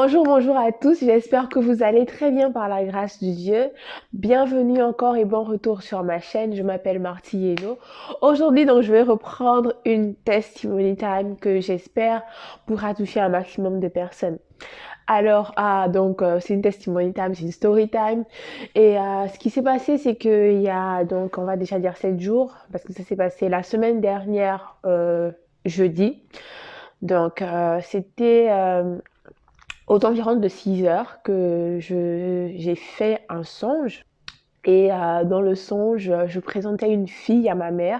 Bonjour, bonjour à tous, j'espère que vous allez très bien par la grâce de Dieu. Bienvenue encore et bon retour sur ma chaîne, je m'appelle Marty Yeno. Aujourd'hui, donc, je vais reprendre une testimony time que j'espère pourra toucher un maximum de personnes. Alors, c'est une testimony time, c'est une story time. Et ce qui s'est passé, c'est qu'il y a, donc, on va déjà dire 7 jours, parce que ça s'est passé la semaine dernière, jeudi. Donc, c'était aux environs de 6 heures que j'ai fait un songe. Et dans le songe, je présentais une fille à ma mère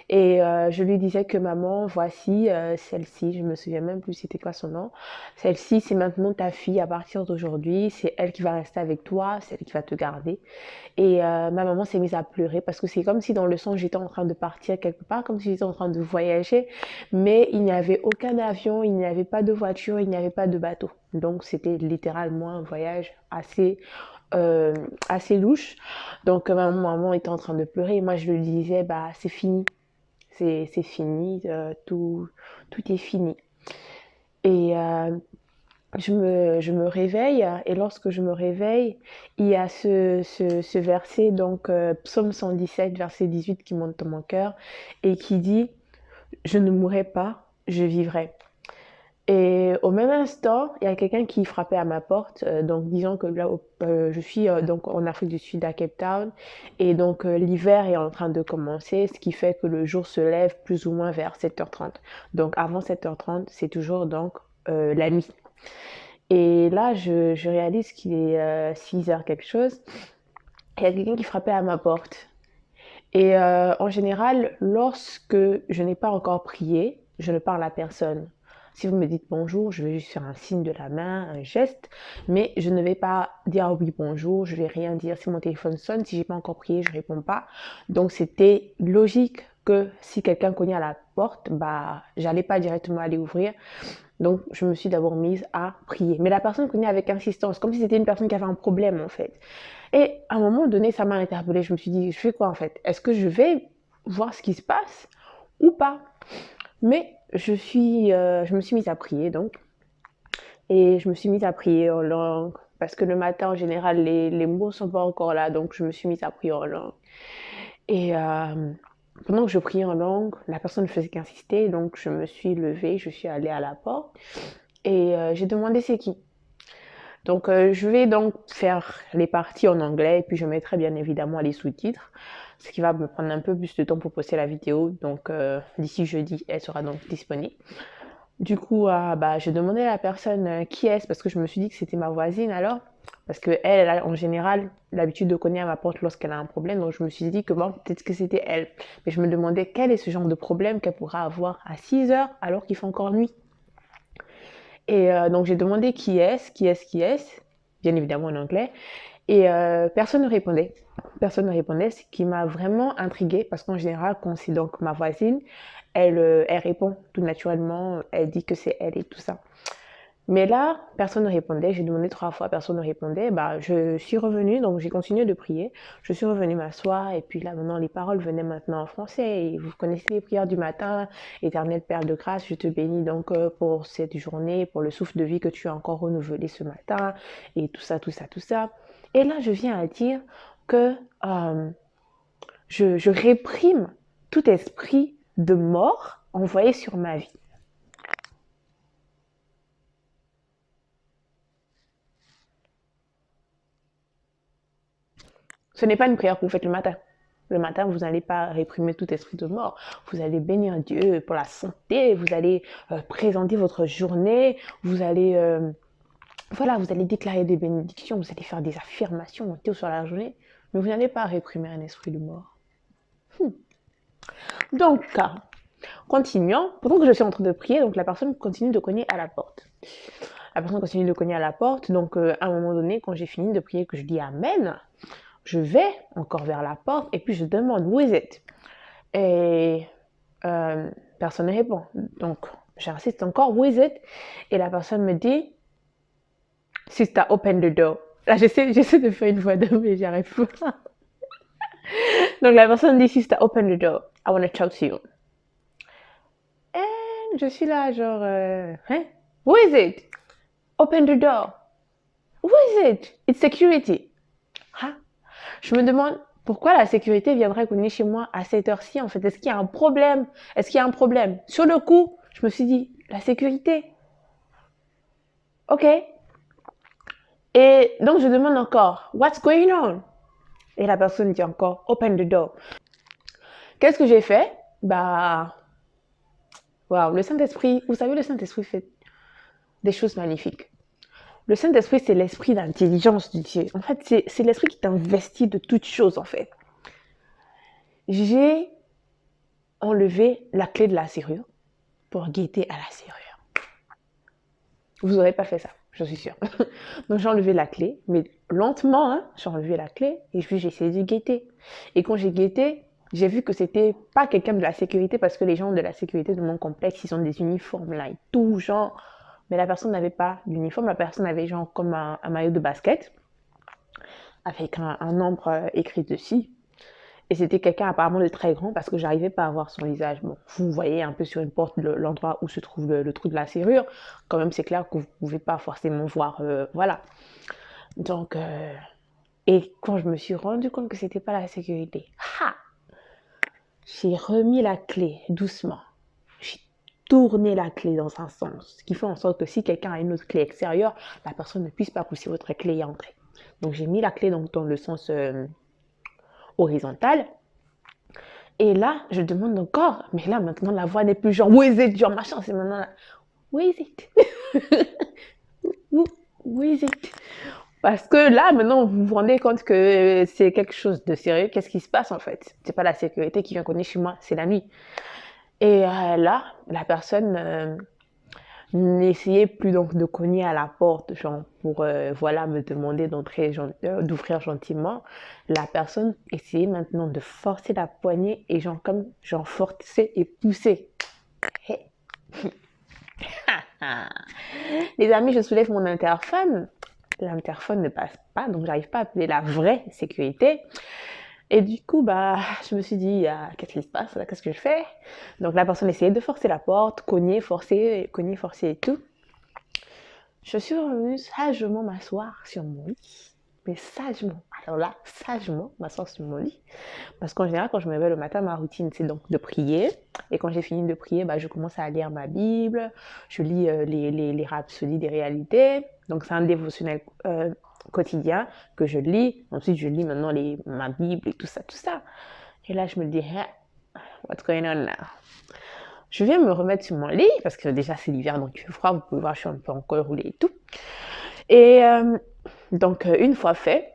et je lui disais que maman, voici celle-ci, je me souviens même plus c'était quoi son nom. Celle-ci, c'est maintenant ta fille à partir d'aujourd'hui, c'est elle qui va rester avec toi, c'est elle qui va te garder. Et ma maman s'est mise à pleurer parce que c'est comme si dans le songe j'étais en train de partir quelque part, comme si j'étais en train de voyager, mais il n'y avait aucun avion, il n'y avait pas de voiture, il n'y avait pas de bateau. Donc c'était littéralement un voyage euh, assez louche. Donc ma maman était en train de pleurer et moi je lui disais bah c'est fini, c'est fini, tout est fini. Et je me réveille et lorsque je me réveille, il y a ce verset, donc Psaume 117, verset 18 qui monte dans mon cœur et qui dit je ne mourrai pas, je vivrai. Et au même instant, il y a quelqu'un qui frappait à ma porte. Donc, disons que là, je suis donc en Afrique du Sud, à Cape Town, et donc l'hiver est en train de commencer, ce qui fait que le jour se lève plus ou moins vers 7h30. Donc, avant 7h30, c'est toujours donc la nuit. Et là, je réalise qu'il est 6 heures quelque chose. Il y a quelqu'un qui frappait à ma porte. Et en général, lorsque je n'ai pas encore prié, je ne parle à personne. Si vous me dites bonjour, je vais juste faire un signe de la main, un geste, mais je ne vais pas dire oui bonjour, je vais rien dire. Si mon téléphone sonne, si j'ai pas encore prié, je réponds pas. Donc c'était logique que si quelqu'un cognait à la porte, bah j'allais pas directement aller ouvrir. Donc je me suis d'abord mise à prier. Mais la personne cognait avec insistance, comme si c'était une personne qui avait un problème en fait. Et à un moment donné, ça m'a interpellée. Je me suis dit, je fais quoi en fait? Est-ce que je vais voir ce qui se passe ou pas? Mais je me suis mise à prier donc. Et je me suis mise à prier en langue. Parce que le matin, en général, les mots sont pas encore là. Donc, je me suis mise à prier en langue. Et pendant que je priais en langue, la personne ne faisait qu'insister. Donc, je me suis levée, je suis allée à la porte. Et j'ai demandé c'est qui. Donc, je vais donc faire les parties en anglais et puis je mettrai bien évidemment les sous-titres, ce qui va me prendre un peu plus de temps pour poster la vidéo. Donc, d'ici jeudi, elle sera donc disponible. Du coup, bah, j'ai demandé à la personne qui est-ce parce que je me suis dit que c'était ma voisine alors. Parce qu'elle, elle a en général l'habitude de cogner à ma porte lorsqu'elle a un problème. Donc, je me suis dit que bon, peut-être que c'était elle. Mais je me demandais quel est ce genre de problème qu'elle pourra avoir à 6 heures alors qu'il fait encore nuit. Et donc j'ai demandé qui est-ce, bien évidemment en anglais, et personne ne répondait. Personne ne répondait, ce qui m'a vraiment intriguée, parce qu'en général, quand c'est donc ma voisine, elle répond tout naturellement, elle dit que c'est elle et tout ça. Mais là, personne ne répondait. J'ai demandé 3 fois, personne ne répondait. Bah, je suis revenue, donc j'ai continué de prier. Je suis revenue m'asseoir et puis là, maintenant, les paroles venaient maintenant en français. Et vous connaissez les prières du matin. Éternel Père de grâce, je te bénis donc pour cette journée, pour le souffle de vie que tu as encore renouvelé ce matin et tout ça, tout ça, tout ça. Et là, je viens à dire que je réprime tout esprit de mort envoyé sur ma vie. Ce n'est pas une prière que vous faites le matin. Le matin, vous n'allez pas réprimer tout esprit de mort. Vous allez bénir Dieu pour la santé. Vous allez présenter votre journée. Vous allez, voilà, vous allez déclarer des bénédictions. Vous allez faire des affirmations sur la journée. Mais vous n'allez pas réprimer un esprit de mort. Donc, continuons. Pendant que je suis en train de prier, donc la personne continue de cogner à la porte. La personne continue de cogner à la porte. Donc, à un moment donné, quand j'ai fini de prier, que je dis Amen, je vais encore vers la porte et puis je demande Who is it? Et personne ne répond. Donc, j'insiste encore Who is it? Et la personne me dit Sister, open the door. Là, j'essaie de faire une voix d'homme mais j'y arrive pas. Donc, la personne dit Sister, open the door. I want to talk to you. Et je suis là, genre, hein? Who is it? Open the door. Who is it? It's security. Ah, je me demande pourquoi la sécurité viendrait cogner chez moi à cette heure-ci, en fait. Est-ce qu'il y a un problème? Est-ce qu'il y a un problème? Sur le coup, je me suis dit, la sécurité. Ok. Et donc, je demande encore, what's going on? Et la personne dit encore, open the door. Qu'est-ce que j'ai fait? Bah, waouh, le Saint-Esprit, vous savez, le Saint-Esprit fait des choses magnifiques. Le Saint-Esprit, c'est l'esprit d'intelligence de Dieu. En fait, c'est l'esprit qui t'investit de toutes choses, en fait. J'ai enlevé la clé de la serrure pour guetter à la serrure. Vous n'aurez pas fait ça, je suis sûre. Donc, j'ai enlevé la clé, mais lentement, hein, j'ai enlevé la clé et puis j'ai essayé de guetter. Et quand j'ai guetté, j'ai vu que c'était pas quelqu'un de la sécurité parce que les gens de la sécurité de mon complexe, ils ont des uniformes là et tout, genre. Mais la personne n'avait pas d'uniforme, la personne avait genre comme un maillot de basket avec un nombre écrit dessus. Et c'était quelqu'un apparemment de très grand parce que j'arrivais pas à voir son visage. Bon, vous voyez un peu sur une porte l'endroit où se trouve le trou de la serrure. Quand même, c'est clair que vous pouvez pas forcément voir. Voilà. Donc, et quand je me suis rendu compte que c'était pas la sécurité, j'ai remis la clé doucement. J'ai tourné la clé dans un sens, ce qui fait en sorte que si quelqu'un a une autre clé extérieure, la personne ne puisse pas pousser votre clé et entrer. Donc, j'ai mis la clé donc, dans le sens horizontal. Et là, je demande encore, mais là, maintenant, la voix n'est plus genre, où is it, genre machin, c'est maintenant là, où is it? Où is it? Parce que là, maintenant, vous vous rendez compte que c'est quelque chose de sérieux. Qu'est-ce qui se passe en fait? C'est pas la sécurité qui vient cogner chez moi, c'est la nuit. Et là, la personne n'essayait plus donc de cogner à la porte, genre pour voilà me demander d'entrer, d'ouvrir gentiment. La personne essayait maintenant de forcer la poignée et genre forcer et pousser. Hey. Les amis, je soulève mon interphone. L'interphone ne passe pas, donc j'arrive pas à appeler la vraie sécurité. Et du coup, bah, je me suis dit, qu'est-ce qui se passe? Qu'est-ce que je fais? Donc la personne essayait de forcer la porte, cogner, forcer et tout. Je suis revenue sagement m'asseoir sur mon lit. Mais sagement. Alors là, sagement m'asseoir sur mon lit. Parce qu'en général, quand je me réveille le matin, ma routine, c'est donc de prier. Et quand j'ai fini de prier, bah, je commence à lire ma Bible. Je lis les rhapsodies des réalités. Donc, c'est un dévotionnel quotidien que je lis. Ensuite, je lis maintenant ma Bible et tout ça, tout ça. Et là, je me dis, hey, what's going on now? Je viens me remettre sur mon lit, parce que déjà, c'est l'hiver, donc il fait froid. Vous pouvez voir, je suis un peu en col roulé et tout. Et donc, une fois fait,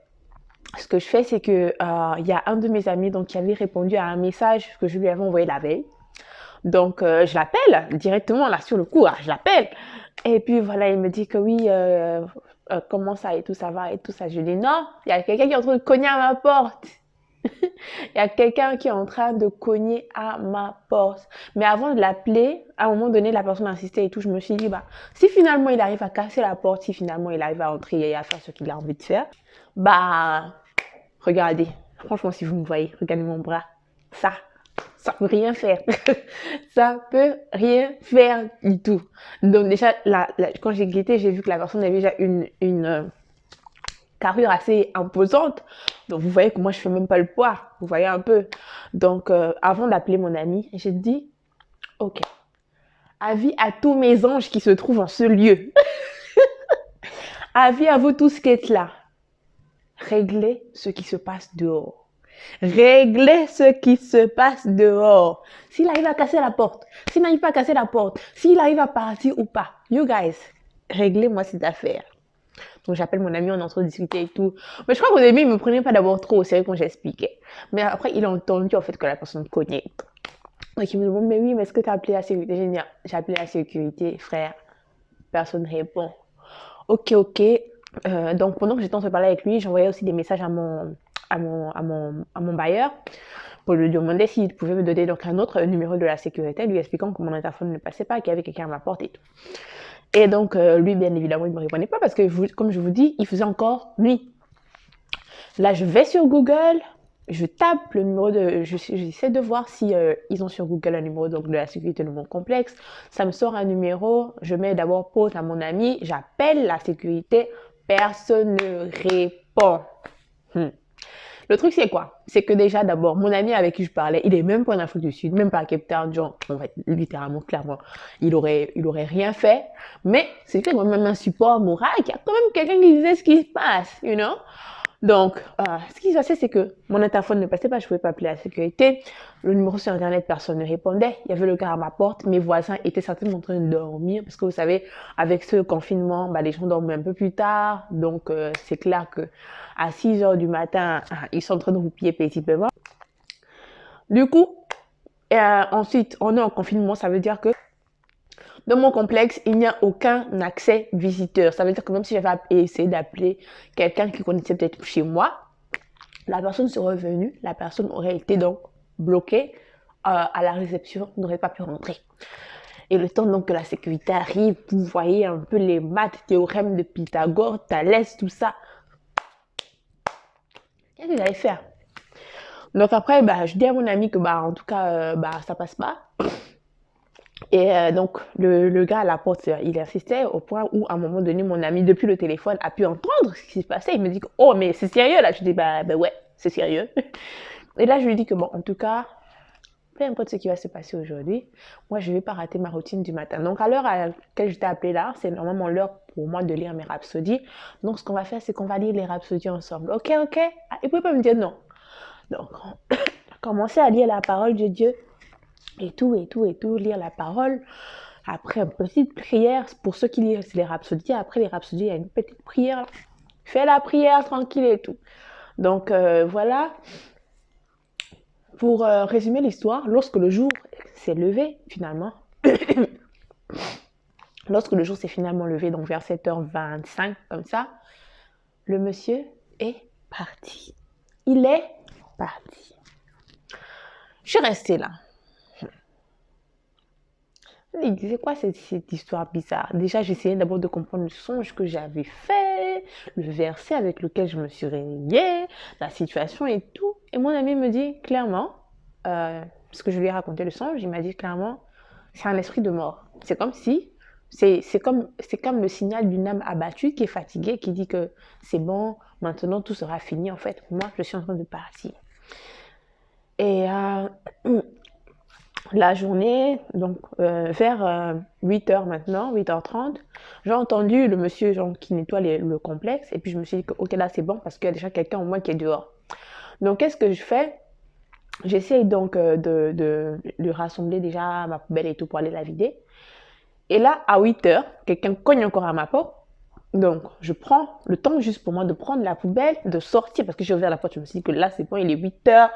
ce que je fais, c'est que y a un de mes amis donc, qui avait répondu à un message que je lui avais envoyé la veille. Donc, je l'appelle directement, là, sur le coup, je l'appelle. Et puis, voilà, il me dit que oui, comment ça et tout, ça va et tout ça. Je lui dis, non, il y a quelqu'un qui est en train de cogner à ma porte. Il y a quelqu'un qui est en train de cogner à ma porte. Mais avant de l'appeler, à un moment donné, la personne insistait et tout. Je me suis dit, bah, si finalement il arrive à casser la porte, si finalement il arrive à entrer et à faire ce qu'il a envie de faire, bah, regardez. Franchement, si vous me voyez, regardez mon bras. Ça peut rien faire. Ça peut rien faire du tout. Donc déjà, quand j'ai guetté, j'ai vu que la personne avait déjà une carrure assez imposante. Donc, vous voyez que moi, je fais même pas le poids. Vous voyez un peu. Donc, avant d'appeler mon ami, j'ai dit, ok, avis à tous mes anges qui se trouvent en ce lieu. Avis à vous tous qui êtes là. Réglez ce qui se passe dehors. Réglez ce qui se passe dehors. S'il arrive à casser la porte, s'il n'arrive pas à casser la porte, s'il arrive à partir ou pas, you guys, réglez-moi cette affaire. Donc j'appelle mon ami, on est en train de discuter et tout. Mais je crois qu'au début, il me prenait pas d'abord trop au sérieux quand j'expliquais. Mais après, il a entendu en fait que la personne cognait. Donc il me demande, mais oui, mais est-ce que tu as appelé la sécurité? J'ai appelé la sécurité, frère. Personne ne répond. Ok. Donc pendant que j'étais en train de parler avec lui, j'envoyais aussi des messages à mon bailleur pour lui demander s'il pouvait me donner donc un autre numéro de la sécurité, lui expliquant que mon interphone ne passait pas, qu'il y avait quelqu'un à ma porte et tout. Et donc, lui, bien évidemment, il ne me répondait pas parce que, comme je vous dis, il faisait encore nuit. Là, je vais sur Google, je tape le numéro j'essaie de voir si ils ont sur Google un numéro donc de la sécurité de mon complexe. Ça me sort un numéro, je mets d'abord pause à mon ami, j'appelle la sécurité, personne ne répond. Le truc, c'est quoi? C'est que déjà, d'abord, mon ami avec qui je parlais, il est même pas en Afrique du Sud, même pas à Cape Town, genre, on va être littéralement, clairement, il aurait rien fait. Mais c'est quand même un support moral qu'il y a quand même quelqu'un qui disait ce qui se passe, you know? Donc, ce qui se passait, c'est que mon interphone ne passait pas, je ne pouvais pas appeler la sécurité. Le numéro sur Internet, personne ne répondait. Il y avait le gars à ma porte. Mes voisins étaient certainement en train de dormir parce que vous savez, avec ce confinement, bah, les gens dorment un peu plus tard. Donc, c'est clair que à 6 heures du matin, ils sont en train de roupiller paisiblement. Du coup, ensuite, on est en confinement. Ça veut dire que dans mon complexe, il n'y a aucun accès visiteur. Ça veut dire que même si j'avais essayé d'appeler quelqu'un qui connaissait peut-être chez moi, la personne serait venue, la personne aurait été donc bloquée à la réception, n'aurait pas pu rentrer. Et le temps donc que la sécurité arrive, vous voyez un peu les maths, théorème de Pythagore, Thalès, tout ça. Qu'est-ce que j'allais faire? Donc après, bah, je dis à mon ami que bah, en tout cas, bah, ça passe pas. Et donc, le gars à la porte, il insistait au point où, à un moment donné, mon ami, depuis le téléphone, a pu entendre ce qui se passait. Il me dit, oh, mais c'est sérieux, là. Je dis, bah ouais, c'est sérieux. Et là, je lui dis que, bon, en tout cas, peu importe ce qui va se passer aujourd'hui, moi, je ne vais pas rater ma routine du matin. Donc, à l'heure à laquelle je t'ai appelé là, c'est normalement l'heure pour moi de lire mes rhapsodies. Donc, ce qu'on va faire, c'est qu'on va lire les rhapsodies ensemble. Ok, ok. Ah, il ne pouvait pas me dire non. Donc, on a commencé à lire la parole de Dieu et tout, lire la parole. Après, une petite prière pour ceux qui lisent les rhapsodies. Après les rhapsodies, il y a une petite prière. Fais la prière tranquille et tout. Donc, voilà. Pour résumer l'histoire, lorsque le jour s'est levé, finalement, lorsque le jour s'est finalement levé, donc vers 7h25, comme ça, le monsieur est parti. Il est parti. Je suis restée là. Il disait quoi cette histoire bizarre? Déjà, j'essayais d'abord de comprendre le songe que j'avais fait, le verset avec lequel je me suis réveillée, la situation et tout. Et mon ami me dit clairement, parce que je lui ai raconté le songe, il m'a dit clairement, c'est un esprit de mort. C'est comme si, c'est comme le signal d'une âme abattue qui est fatiguée, qui dit que c'est bon, maintenant tout sera fini. En fait, moi, je suis en train de partir. Et la journée, donc vers 8h maintenant, 8h30, j'ai entendu le monsieur genre, qui nettoie le complexe et puis je me suis dit que ok là c'est bon parce qu'il y a déjà quelqu'un au moins qui est dehors. Donc qu'est-ce que je fais? J'essaye donc de rassembler déjà ma poubelle et tout pour aller la vider. Et là, à 8h, quelqu'un cogne encore à ma porte. Donc, je prends le temps juste pour moi de prendre la poubelle, de sortir, parce que j'ai ouvert la porte, je me suis dit que là, c'est bon, il est 8h,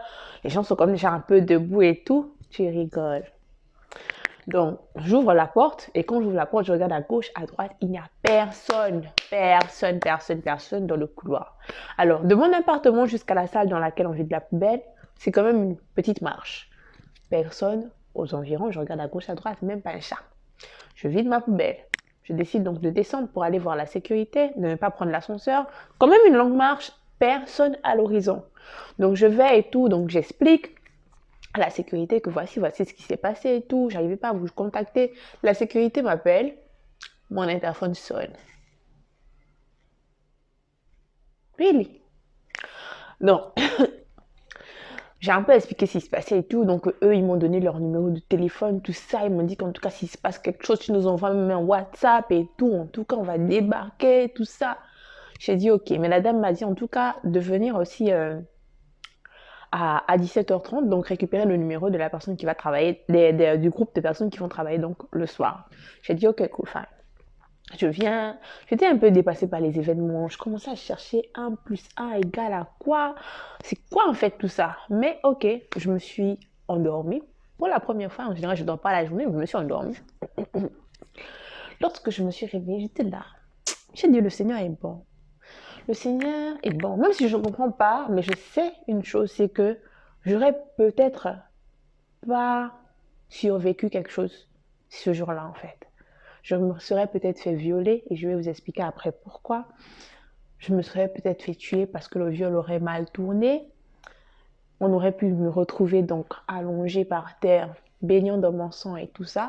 les gens sont comme déjà un peu debout et tout. Tu rigoles. Donc, j'ouvre la porte, et quand j'ouvre la porte, je regarde à gauche, à droite, il n'y a personne, personne dans le couloir. Alors, de mon appartement jusqu'à la salle dans laquelle on vide la poubelle, c'est quand même une petite marche. Personne aux environs, je regarde à gauche, à droite, même pas un chat. Je vide ma poubelle. Je décide donc de descendre pour aller voir la sécurité, de ne pas prendre l'ascenseur. Quand même une longue marche, personne à l'horizon. Donc je vais et tout, donc j'explique à la sécurité que voici ce qui s'est passé et tout. J'arrivais pas à vous contacter. La sécurité m'appelle, mon interphone sonne. Really? Non. J'ai un peu expliqué ce qui se passait et tout. Donc, eux, ils m'ont donné leur numéro de téléphone, tout ça. Ils m'ont dit qu'en tout cas, s'il se passe quelque chose, tu nous envoies même un WhatsApp et tout. En tout cas, on va débarquer, tout ça. J'ai dit OK. Mais la dame m'a dit en tout cas de venir aussi à 17h30, donc récupérer le numéro de la personne qui va travailler, du groupe de personnes qui vont travailler donc le soir. J'ai dit OK, cool, fine. Je viens, j'étais un peu dépassée par les événements. Je commençais à chercher 1 plus 1 égale à quoi? C'est quoi en fait tout ça? Mais ok, je me suis endormie. Pour la première fois, en général, je ne dors pas la journée, mais je me suis endormie. Lorsque je me suis réveillée, j'étais là. J'ai dit, le Seigneur est bon. Le Seigneur est bon. Même si je ne comprends pas, mais je sais une chose, c'est que j'aurais peut-être pas survécu quelque chose ce jour-là en fait. Je me serais peut-être fait violer et je vais vous expliquer après pourquoi. Je me serais peut-être fait tuer parce que le viol aurait mal tourné. on aurait pu me retrouver donc allongée par terre, baignant dans mon sang et tout ça.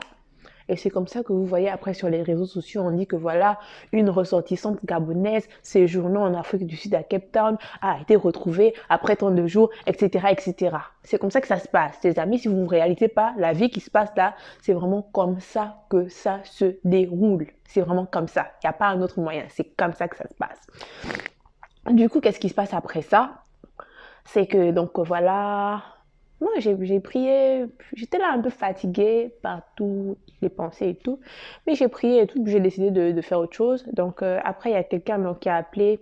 Et c'est comme ça que vous voyez après sur les réseaux sociaux, on dit que voilà, une ressortissante gabonaise séjournant en Afrique du Sud à Cape Town a été retrouvée après tant de jours, etc., etc. C'est comme ça que ça se passe. Les amis, si vous ne réalisez pas la vie qui se passe là, c'est vraiment comme ça que ça se déroule. C'est vraiment comme ça. Il n'y a pas un autre moyen. C'est comme ça que ça se passe. Du coup, qu'est-ce qui se passe après ça? C'est que donc voilà, moi j'ai prié, j'étais là un peu fatiguée par toutes les pensées et tout, mais j'ai prié et tout, j'ai décidé de faire autre chose. Donc après il y a quelqu'un donc, qui a appelé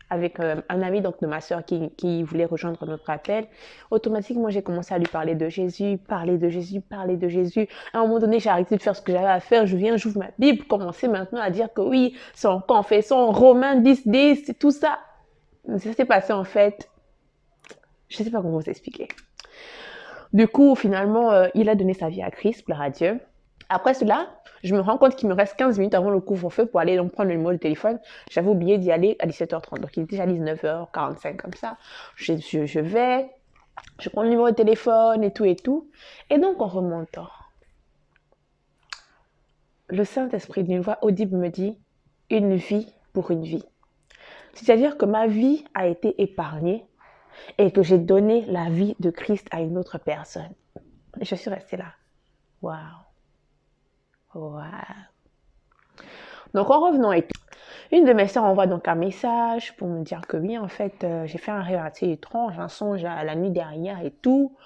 avec un ami donc de ma soeur qui voulait rejoindre notre appel. Automatiquement j'ai commencé à lui parler de Jésus, parler de Jésus, parler de Jésus. À un moment donné j'ai arrêté de faire ce que j'avais à faire, je viens, j'ouvre ma Bible, commencer maintenant à dire que oui, c'est en confession, Romains 10, 10, c'est tout ça. Ça s'est passé en fait, je ne sais pas comment vous expliquer. Du coup, finalement, il a donné sa vie à Christ, gloire à Dieu. Après cela, je me rends compte qu'il me reste 15 minutes avant le couvre-feu pour aller donc prendre le numéro de téléphone. J'avais oublié d'y aller à 17h30, donc il était déjà 19h45 comme ça. Je vais, je prends le numéro de téléphone et tout et tout. Et donc, en remontant, le Saint-Esprit d'une voix audible me dit « Une vie pour une vie ». C'est-à-dire que ma vie a été épargnée et que j'ai donné la vie de Christ à une autre personne. Et je suis restée là. Waouh. Waouh. Donc en revenant, une de mes sœurs envoie donc un message pour me dire que oui, en fait, j'ai fait un rêve assez étrange, un songe à la nuit dernière et tout,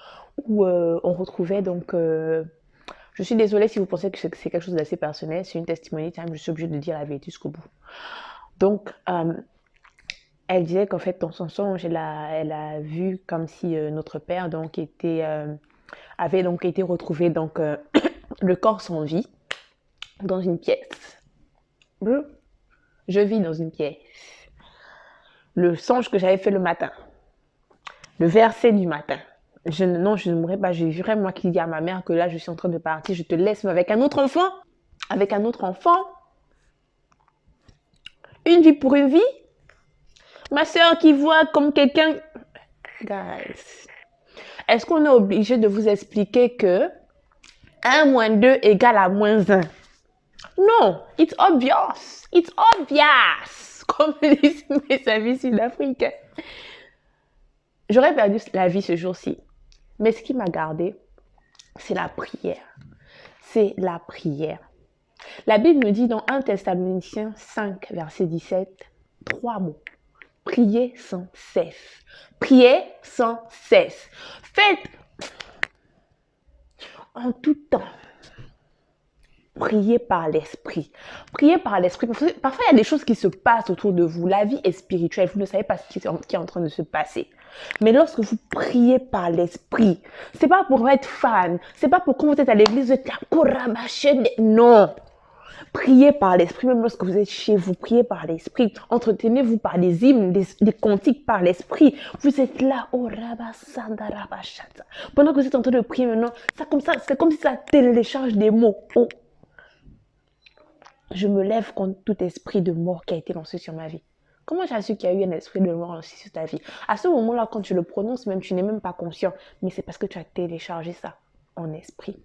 où on retrouvait donc... je suis désolée si vous pensez que c'est quelque chose d'assez personnel, c'est une testimony time, je suis obligée de dire la vérité jusqu'au bout. Donc, elle disait qu'en fait, dans son songe, elle a vu comme si notre père donc, avait donc été retrouvé donc, le corps sans vie dans une pièce. Je vis dans une pièce. Le songe que j'avais fait le matin, le verset du matin. Non, je ne mourrai pas. Je vivrai moi qui dis à ma mère que là, je suis en train de partir. Je te laisse avec un autre enfant. Avec un autre enfant. Une vie pour une vie. Ma soeur qui voit comme quelqu'un... Guys, est-ce qu'on est obligé de vous expliquer que 1 moins 2 égale à moins 1? Non, it's obvious. It's obvious. Comme disent mes amis sud-africains. J'aurais perdu la vie ce jour-ci. Mais ce qui m'a gardé, c'est la prière. C'est la prière. La Bible nous dit dans 1 Thessaloniciens 5, verset 17, 3 mots. Priez sans cesse. Priez sans cesse. Faites en tout temps. Priez par l'esprit. Priez par l'esprit. Parfois, il y a des choses qui se passent autour de vous. La vie est spirituelle. Vous ne savez pas ce qui est en train de se passer. Mais lorsque vous priez par l'esprit, c'est pas pour être fan. C'est pas pour quand vous êtes à l'église, vous êtes là, non. Priez par l'esprit, même lorsque vous êtes chez vous, priez par l'esprit. Entretenez-vous par des hymnes, des cantiques par l'esprit. Vous êtes là, oh rabasanda rabashata. Pendant que vous êtes en train de prier maintenant, c'est comme si ça télécharge des mots. Oh. Je me lève contre tout esprit de mort qui a été lancé sur ma vie. Comment j'ai su qu'il y a eu un esprit de mort lancé sur ta vie? À ce moment-là, quand tu le prononces, même tu n'es même pas conscient. Mais c'est parce que tu as téléchargé ça en esprit.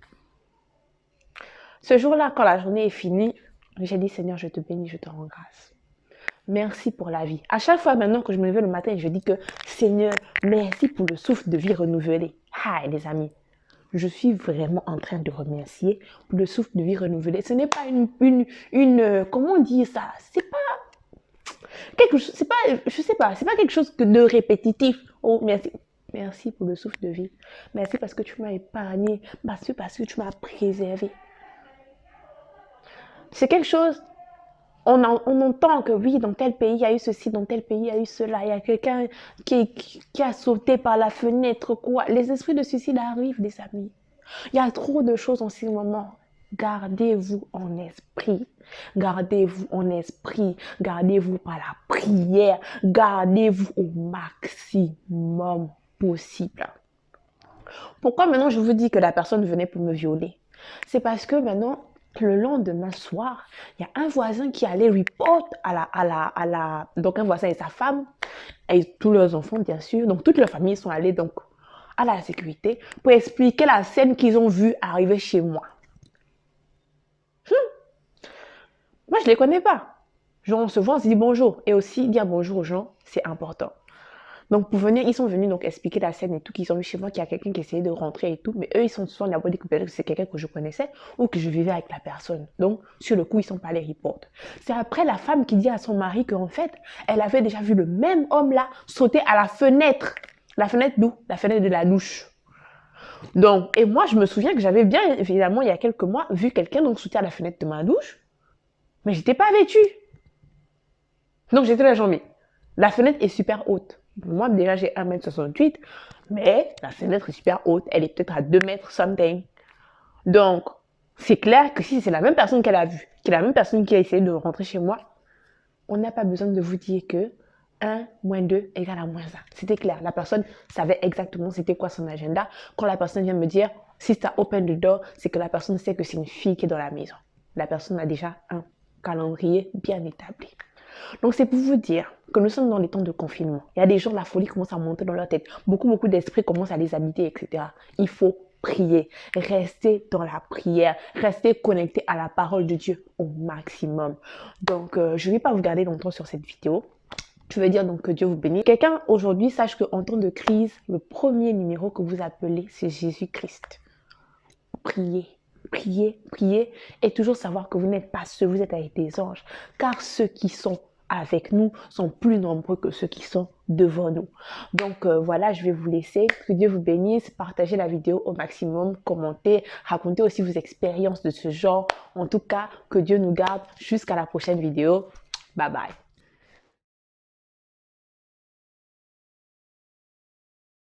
Ce jour-là, quand la journée est finie, j'ai dit, Seigneur, je te bénis, je te rends grâce. Merci pour la vie. À chaque fois maintenant que je me lève le matin, je dis que, Seigneur, merci pour le souffle de vie renouvelé. Ah, les amis, je suis vraiment en train de remercier pour le souffle de vie renouvelé. Ce n'est pas comment on dit ça? C'est pas quelque chose, c'est pas, je sais pas, c'est pas quelque chose de répétitif. Oh, merci. Merci pour le souffle de vie. Merci parce que tu m'as épargné. Parce que tu m'as préservé. C'est quelque chose, on entend que oui, dans tel pays, il y a eu ceci, dans tel pays, il y a eu cela. Il y a quelqu'un qui a sauté par la fenêtre, quoi. Les esprits de suicide arrivent, des amis. Il y a trop de choses en ce moment. Gardez-vous en esprit. Gardez-vous en esprit. Gardez-vous par la prière. Gardez-vous au maximum possible. Pourquoi maintenant je vous dis que la personne venait pour me violer? C'est parce que maintenant, le lendemain soir, il y a un voisin qui allait report donc un voisin et sa femme, et tous leurs enfants bien sûr, donc toute leur famille sont allés donc à la sécurité pour expliquer la scène qu'ils ont vue arriver chez moi. Moi, je ne les connais pas. Genre, on se voit, on se dit bonjour. Et aussi, dire bonjour aux gens, c'est important. Donc, pour venir, ils sont venus donc expliquer la scène et tout, qu'ils ont vu chez moi qu'il y a quelqu'un qui essayait de rentrer et tout. Mais eux, ils sont souvent d'abord dit que peut-être que c'est quelqu'un que je connaissais ou que je vivais avec la personne. Donc, sur le coup, ils sont pas allés report. C'est après la femme qui dit à son mari qu'en fait, elle avait déjà vu le même homme-là sauter à la fenêtre. La fenêtre d'où? La fenêtre de la douche. Donc, et moi, je me souviens que j'avais bien, évidemment, il y a quelques mois, vu quelqu'un donc sauter à la fenêtre de ma douche. Mais j'étais pas vêtue. Donc, j'étais là, genre, mais la fenêtre est super haute. Moi, déjà, j'ai 1,68 m, mais la fenêtre est super haute. Elle est peut-être à 2 mètres something. Donc, c'est clair que si c'est la même personne qu'elle a vue, qui est la même personne qui a essayé de rentrer chez moi, on n'a pas besoin de vous dire que 1 moins 2 égale à moins 1. C'était clair. La personne savait exactement c'était quoi son agenda. Quand la personne vient me dire, si ça open the door, c'est que la personne sait que c'est une fille qui est dans la maison. La personne a déjà un calendrier bien établi. Donc, c'est pour vous dire que nous sommes dans les temps de confinement. Il y a des gens, la folie commence à monter dans leur tête. Beaucoup d'esprits commencent à les habiter, etc. Il faut prier. Rester dans la prière. Rester connecté à la parole de Dieu au maximum. Donc, je ne vais pas vous garder longtemps sur cette vidéo. Je veux dire donc que Dieu vous bénisse. Quelqu'un aujourd'hui sache qu'en temps de crise, le premier numéro que vous appelez, c'est Jésus-Christ. Priez. Priez, priez et toujours savoir que vous n'êtes pas seul, vous êtes avec des anges. Car ceux qui sont avec nous sont plus nombreux que ceux qui sont devant nous. Donc voilà, je vais vous laisser. Que Dieu vous bénisse. Partagez la vidéo au maximum. Commentez. Racontez aussi vos expériences de ce genre. En tout cas, que Dieu nous garde jusqu'à la prochaine vidéo. Bye bye.